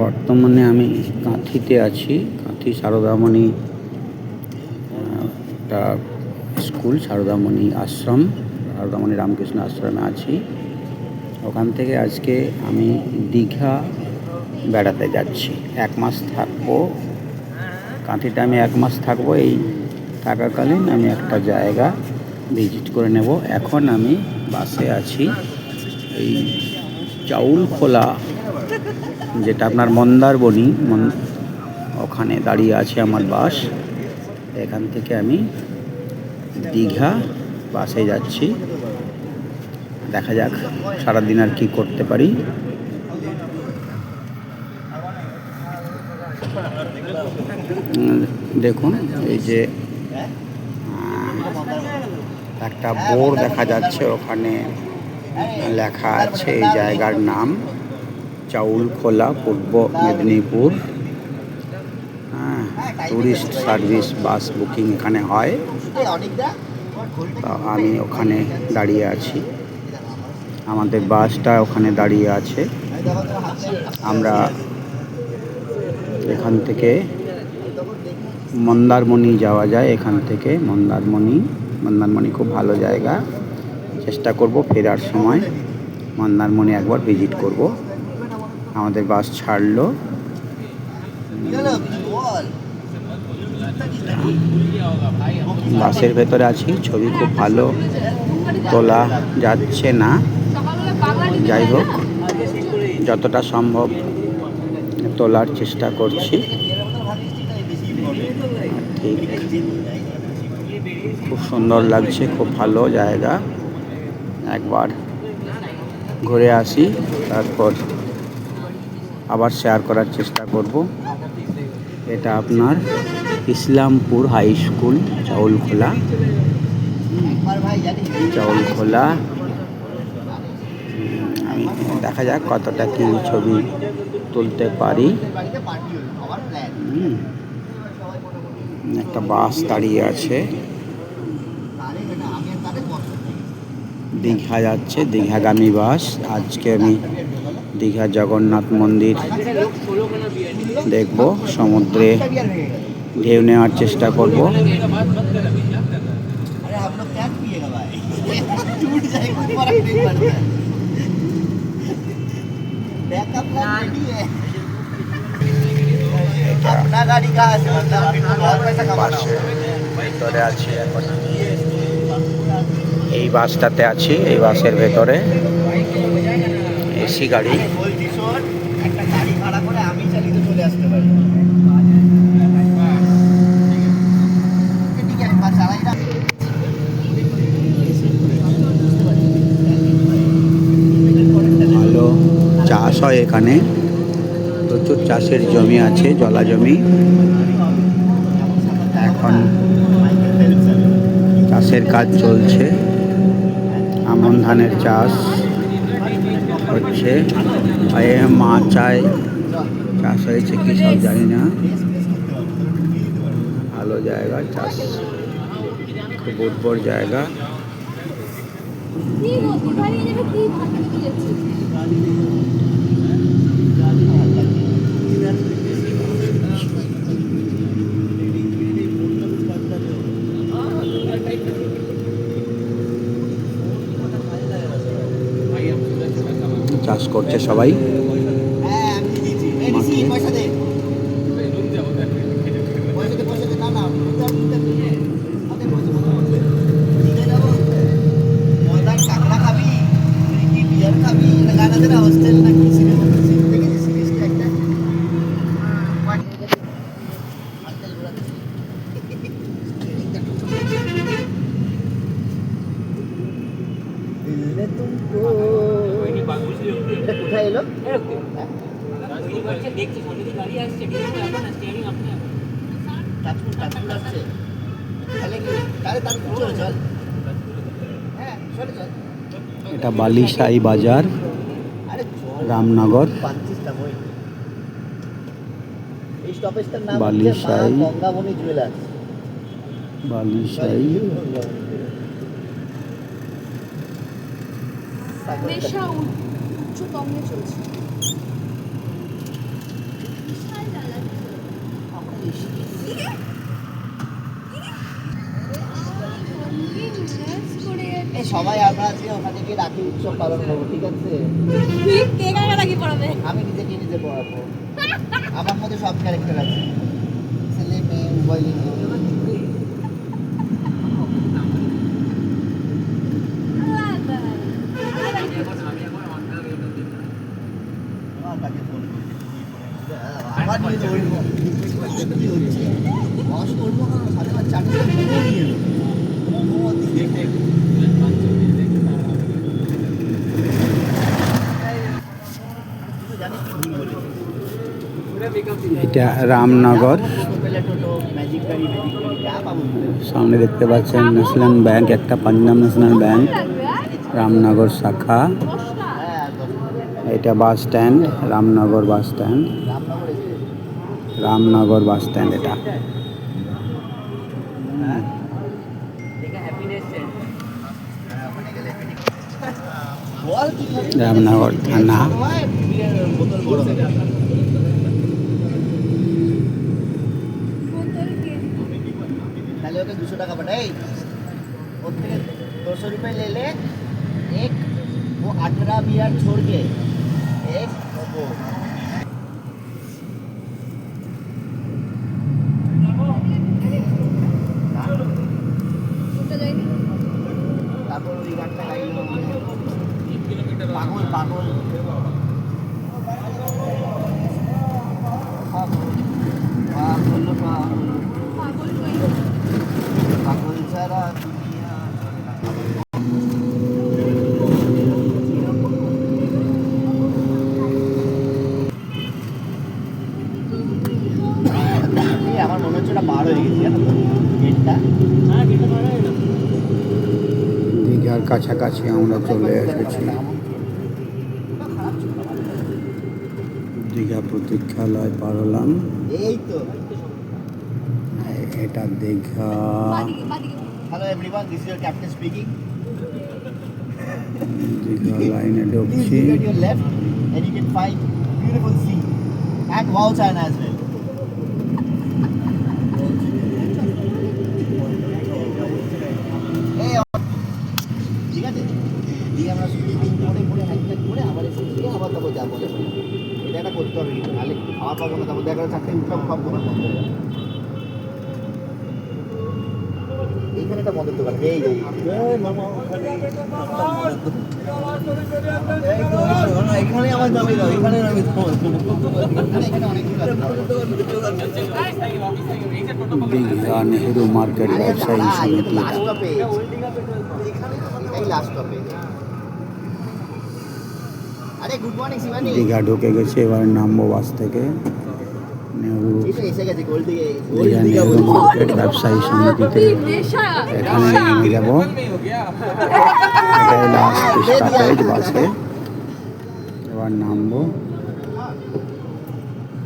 বর্তমানে আমি কাঁথিতে আছি। কাঁথি সারদামণি একটা স্কুল, সারদামণি আশ্রম, সারদামণি রামকৃষ্ণ আশ্রমে আছি। ওখান থেকে আজকে আমি দীঘা বেড়াতে যাচ্ছি। 1 মাস থাকবো কাঁথিতে। আমি 1 মাস থাকবো। এই থাকাকালীন আমি একটা জায়গা ভিজিট করে নেব। এখন আমি বাসে আছি। এই চাউলখোলা, যেটা আপনার মন্দারমণি, ওখানে দাঁড়িয়ে আছে আমার বাস। এখান থেকে আমি দীঘা বাসে যাচ্ছি। দেখা যাক সারাদিন আর কি করতে পারি। দেখুন, এই যে একটা বোর্ড দেখা যাচ্ছে, ওখানে লেখা আছে এই জায়গার নাম চাউলখোলা, পূর্ব Medinipur. Tourist service bus booking এখানে হয়। তো আমি ওখানে দাঁড়িয়ে আছি, আমাদের বাসটা ওখানে দাঁড়িয়ে আছে। আমরা এখান থেকে মন্দারমণি যাওয়া যায়। এখান থেকে মন্দারমণি খুব ভালো জায়গা। চেষ্টা করব ফেরার সময় মন্দারমণি একবার ভিজিট করব। আমাদের বাস ছাড়লো। বাসের ভেতরে আছি। ছবি খুব ভালো তোলা যাচ্ছে না, যাই হোক যতটা সম্ভব তোলার চেষ্টা করছি। ঠিক, খুব সুন্দর লাগছে, খুব ভালো জায়গা। একবার ঘুরে আসি, তারপর আবার শেয়ার করার চেষ্টা করব। এটা আপনার ইসলামপুর হাই স্কুল, চাউলখোলা। আমি দেখা যাক কতটা কি ছবি তুলতে পারি। একটা বাস দাঁড়িয়ে আছে, দীঘা যাচ্ছে, দীঘাগামী বাস। আজকে আমি দীঘা জগন্নাথ মন্দির দেখব, সমুদ্রে ঢেউ নেওয়ার চেষ্টা করব। ভেতরে আছি এখন, এই বাসটাতে আছি। এই বাসের ভেতরে এসি গাড়ি। ভালো চাষ হয় এখানে, প্রচুর চাষের জমি আছে, জলা জমি। এখন চাষের কাজ চলছে, আমন ধানের চাষ হচ্ছে। মাচায় চাষ হয়েছে কি সব জানি না। ভালো জায়গা, চাষ খুব উর্বর জায়গা। চাষ করছে সবাই। কোথায় এলো? এটা বালিশাই বাজার, রামনগর। বালিশাই, বালিশাই। ওখানে গিয়ে রাখি উৎসব পালন করবো, ঠিক আছে? কে কাকে রাখি পড়াবে? আমি নিজে পড়াবো। আমার মধ্যে সব ক্যারেক্টার আছে, ছেলে মেয়ে উভয় লিঙ্গ। আবার নিয়ে দৌড়বো, কি হচ্ছে? বস করবো না, সাথে আমার চারটে মোমো নিয়ে এলো। মোমো দিয়ে এটা রামনগর। সামনে দেখতে পাচ্ছেন ন্যাশনাল ব্যাংক, একটা পাঞ্জাব ন্যাশনাল ব্যাংক রামনগর শাখা। এটা bus stand, Ramnagar bus stand, Ramnagar bus stand এটা। রামনগর থানা। তাহলে ওকে 200 টাকা পাঠাই, ওর থেকে 200 रुपये ले ले। एक वो 18 बियर छोड़ के एक वो তারপর ওই গানটা গাইলো পাগল পাগল পাগল পাগল পাগল সারা দুনিয়া। আমার মনে হচ্ছে ওটা বার হয়ে গেছে, জানো তো গেটটা। দীঘার কাছাকাছি আমরা চলে এসেছি। দীঘা প্রতীক্ষালয় পার হলাম। এই তো এটা Digha. Hello everyone, this is your captain speaking. Digha লাইনে Please ঢুকছি। look at your left and you can find beautiful sea and Wow China as well. ঠিক আছে, দিয়ে আমরা পরে হ্যান্ড করে আবার এসে দিয়ে আবার তারপর যাবো। এটা একটা করতে হবে, কিন্তু নাহলে খাওয়া পাবো না। তারপর দেখা যাচ্ছে 4টে উঠলাম, সব দোকান বন্ধ হয়ে যাবে। এইখানে একটা মদের দোকান, এই যে এইখানে আমার যাবে না, এখানে আমি এখানে অনেকগুলো দীঘা নেহেরু মার্কেট ব্যবসায়ী সমিতি এটা। আরে গুড মর্নিং শিবানী। দীঘা ঢুকে গেছে, এবার নামবো বাস থেকে। নেহেরু এসে গেছে দীঘা নেহেরু মার্কেট ব্যবসায়ী সমিতিতে এখানে নেমে যাব। এটাই লাস্ট স্টপেজ বাসে, এবার নামবো।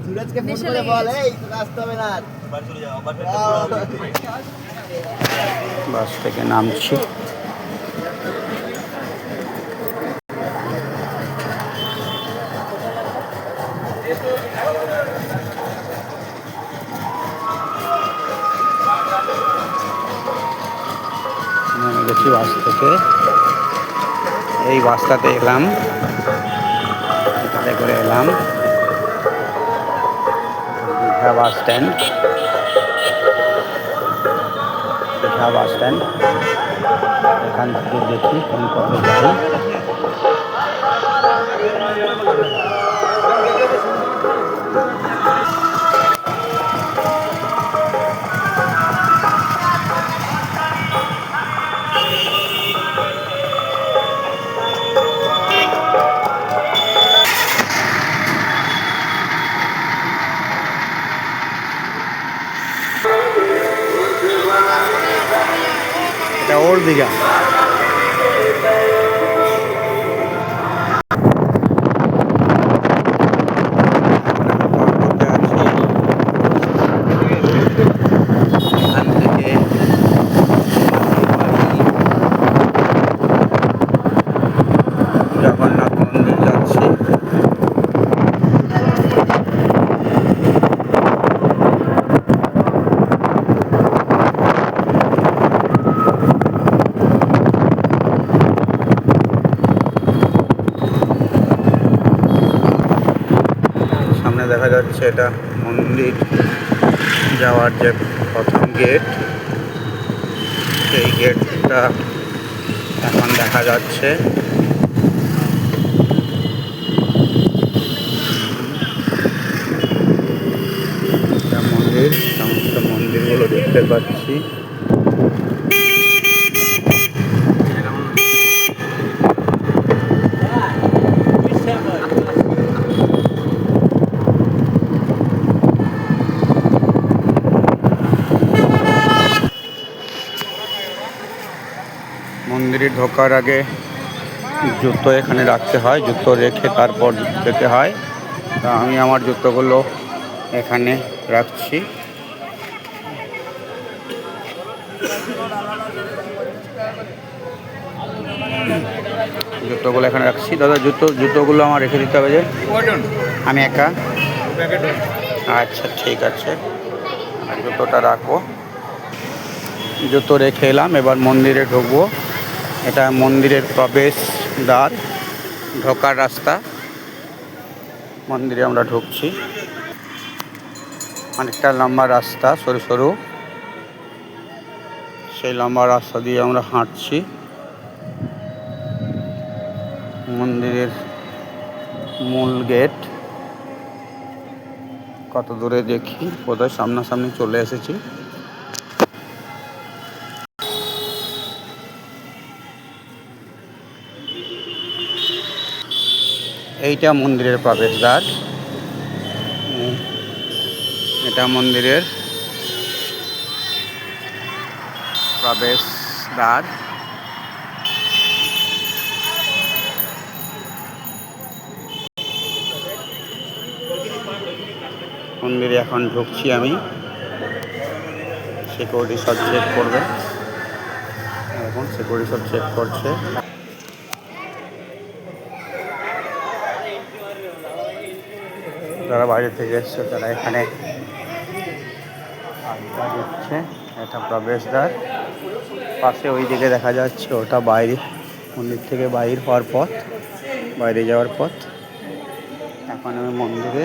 সুরজকে ফোন করে বল, এই তোকে আসতে হবে না। বাস থেকে নামছি। নেমে গেছি বাস থেকে। এই বাসটাতে এলাম, এটাতে করে এলাম Digha bus stand. Digha bus stand, এখান থেকে দেখি কোন পথে যাই। এটা ওল্ড দীঘা। জগন্নাথ মন্দির যাচ্ছি। দেখা যাচ্ছে এটা মন্দির যাওয়ার যে প্রথম গেট, সেই গেটটা এখন দেখা যাচ্ছে। এটা মন্দির, সমস্ত মন্দিরগুলো দেখতে পাচ্ছি। মন্দিরে ঢোকার আগে জুতো এখানে রাখতে হয়, জুতো রেখে তারপর যেতে হয়। তা আমি আমার জুতোগুলো এখানে রাখছি। জুতোগুলো এখানে রাখছি। দাদা জুতোগুলো আমার রেখে দিতে হবে যে, আমি একা? আচ্ছা ঠিক আছে, আর জুতোটা রাখবো। জুতো রেখে এলাম, এবার মন্দিরে ঢুকবো। এটা মন্দিরের প্রবেশ দ্বার, ঢোকার রাস্তা। মন্দিরে আমরা ঢুকছি। অনেকটা লম্বা রাস্তা, সরু সরু। সেই লম্বা রাস্তা দিয়ে আমরা হাঁটছি। মন্দিরের মূল গেট কত দূরে দেখি, বোধহয় সামনাসামনি চলে এসেছি। এইটা মন্দিরের প্রবেশদ্বার। এটা মন্দিরের প্রবেশদ্বার। মন্দিরে এখন ঢুকছি আমি। সিকিউরিটি সব চেক করবে, এখন সিকিউরিটি সব চেক করছে। যারা বাইরে থেকে এসছে তারা এখানে আড্ডা দিচ্ছে। এটা প্রবেশদ্বার। পাশে ওই দিকে দেখা যাচ্ছে ওটা বাইরে, মন্দির থেকে বাইর হওয়ার পথ, বাইরে যাওয়ার পথ। এখন আমি মন্দিরে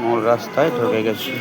মূল রাস্তায় ঢুকে গেছি।